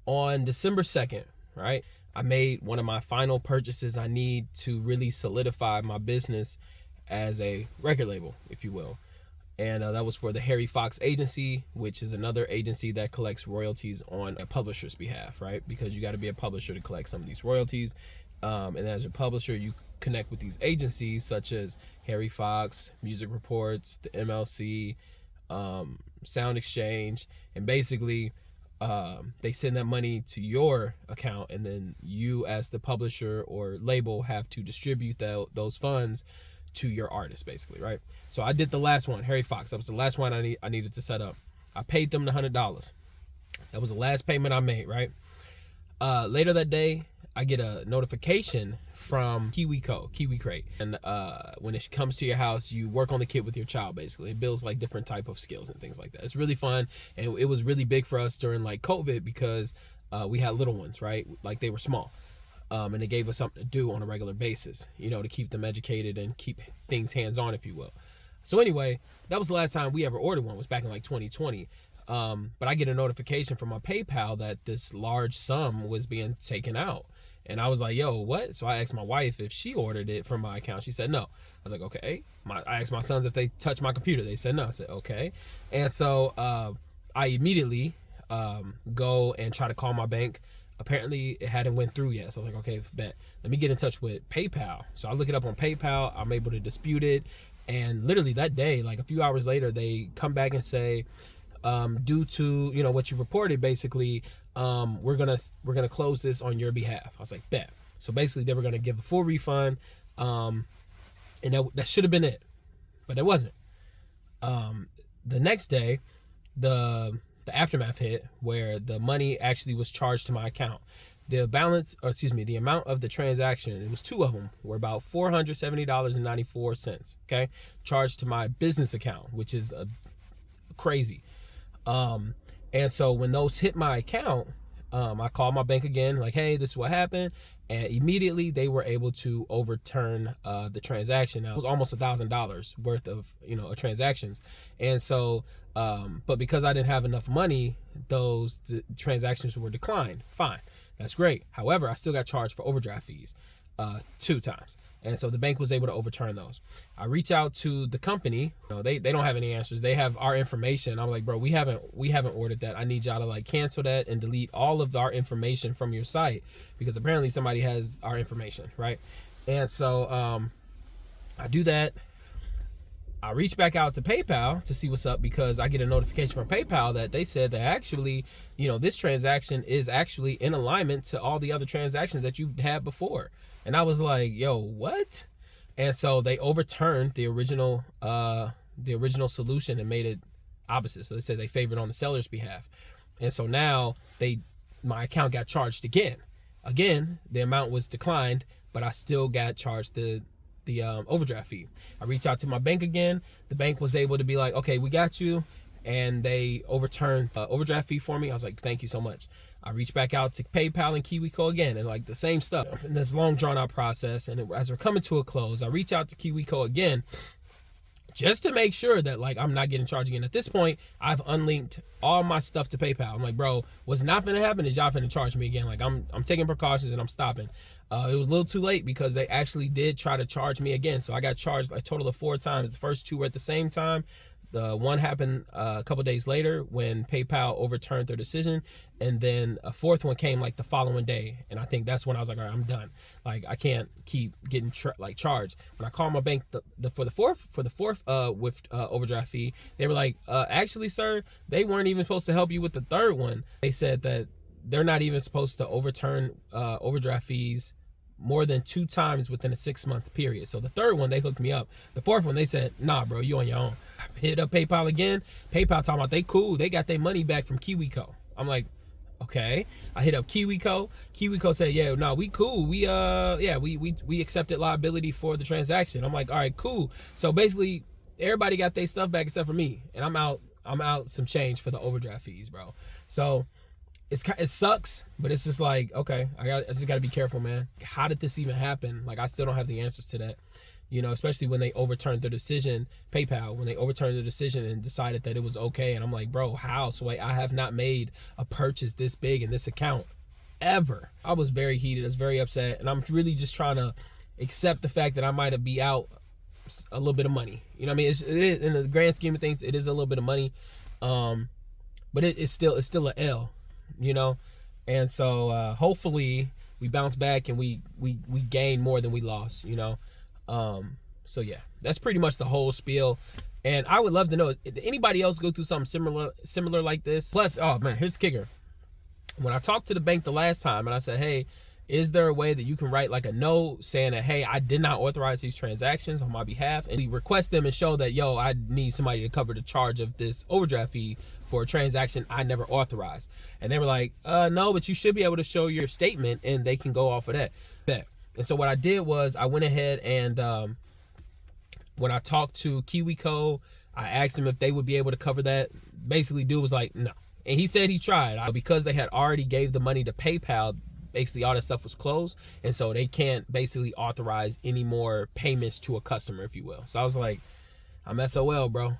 On December 2nd, right, I made one of my final purchases I need to really solidify my business as a record label, if you will. And that was for the Harry Fox Agency, which is another agency that collects royalties on a publisher's behalf, right? Because you got to be a publisher to collect some of these royalties. And as a publisher, you connect with these agencies such as Harry Fox, Music Reports, the MLC, Sound Exchange, and basically they send that money to your account, and then you as the publisher or label have to distribute those funds to your artist, basically, right? So I did the last one, Harry Fox. That was the last one I needed to set up. I paid them the $100. That was the last payment I made, right? Later that day, I get a notification from Kiwi Crate. And when it comes to your house, you work on the kit with your child, basically. It builds like different type of skills and things like that. It's really fun. And it was really big for us during like COVID because we had little ones, right? Like they were small. And it gave us something to do on a regular basis, you know, to keep them educated and keep things hands-on, if you will. So anyway, that was the last time we ever ordered one, was back in like 2020. But I get a notification from my PayPal that this large sum was being taken out. And I was like, yo, what? So I asked my wife if she ordered it from my account. She said no. I was like, okay. I asked my sons if they touched my computer. They said no. I said, okay. And so I immediately go and try to call my bank. Apparently it hadn't went through yet. So I was like, okay, bet. Let me get in touch with PayPal. So I look it up on PayPal. I'm able to dispute it. And literally that day, like a few hours later, they come back and say, due to, you know, what you reported, basically, we're gonna close this on your behalf. I was like, bet. So basically they were gonna give a full refund. And that should have been it, but it wasn't. The next day, the aftermath hit where the money actually was charged to my account. The balance, or excuse me, the amount of the transaction, it was two of them, were about $470.94, okay? Charged to my business account, which is crazy. And so when those hit my account, I called my bank again, like, hey, this is what happened. And immediately they were able to overturn the transaction. Now, it was almost $1,000 worth of, you know, transactions. And so, but because I didn't have enough money, the transactions were declined. Fine, that's great. However, I still got charged for overdraft fees 2 times. And so the bank was able to overturn those. I reach out to the company. You know, they don't have any answers. They have our information. I'm like, bro, we haven't ordered that. I need y'all to like cancel that and delete all of our information from your site, because apparently somebody has our information, right? And so I do that. I reach back out to PayPal to see what's up, because I get a notification from PayPal that they said that actually, you know, this transaction is actually in alignment to all the other transactions that you had before. And I was like, yo, what? And so they overturned the original solution and made it opposite. So they said they favored on the seller's behalf. And so now my account got charged again. Again, the amount was declined, but I still got charged the overdraft fee. I reached out to my bank again. The bank was able to be like, okay, we got you. And they overturned the overdraft fee for me. I was like, thank you so much. I reached back out to PayPal and KiwiCo again, and like the same stuff. And this long drawn out process. And as we're coming to a close, I reach out to KiwiCo again, just to make sure that like I'm not getting charged again. At this point, I've unlinked all my stuff to PayPal. I'm like, bro, what's not gonna happen is y'all finna charge me again. Like I'm taking precautions and I'm stopping. It was a little too late, because they actually did try to charge me again. So I got charged a total of 4 times. The first 2 were at the same time. The one happened a couple days later when PayPal overturned their decision, and then a 4th one came like the following day. And I think that's when I was like, all right, I'm done. Like I can't keep getting charged. When I called my bank for the fourth with overdraft fee, they were like, actually, sir, they weren't even supposed to help you with the 3rd one. They said that they're not even supposed to overturn overdraft fees more than 2 times within a 6-month period. So the 3rd one, they hooked me up. The 4th one, they said, nah, bro, you on your own. I hit up PayPal again. PayPal talking about they cool. They got their money back from KiwiCo. I'm like, okay. I hit up KiwiCo. KiwiCo said, yeah, no, we cool. We accepted liability for the transaction. I'm like, all right, cool. So basically, everybody got their stuff back except for me, and I'm out some change for the overdraft fees, bro. So it sucks, but it's just like, okay, I just got to be careful, man. How did this even happen? Like, I still don't have the answers to that. you know, especially when they overturned their decision, PayPal, when they overturned the decision and decided that it was okay. And I'm like, bro, how? So I have not made a purchase this big in this account ever. I was very heated. I was very upset. And I'm really just trying to accept the fact that I might be out a little bit of money. You know what I mean? It is, in the grand scheme of things, it is a little bit of money. But it's still a L, you know? And so hopefully we bounce back and we gain more than we lost, you know? So yeah, that's pretty much the whole spiel. And I would love to know, did anybody else go through something similar like this? Plus, oh man, here's the kicker. When I talked to the bank the last time and I said, hey, is there a way that you can write like a note saying that, hey, I did not authorize these transactions on my behalf, and we request them and show that, yo, I need somebody to cover the charge of this overdraft fee for a transaction I never authorized. And they were like, no, but you should be able to show your statement and they can go off of that. And so what I did was I went ahead and when I talked to KiwiCo, I asked him if they would be able to cover that. Basically, dude was like, no. And he said he tried. Because they had already gave the money to PayPal, basically all that stuff was closed. And so they can't basically authorize any more payments to a customer, if you will. So I was like, I'm S.O.L, bro.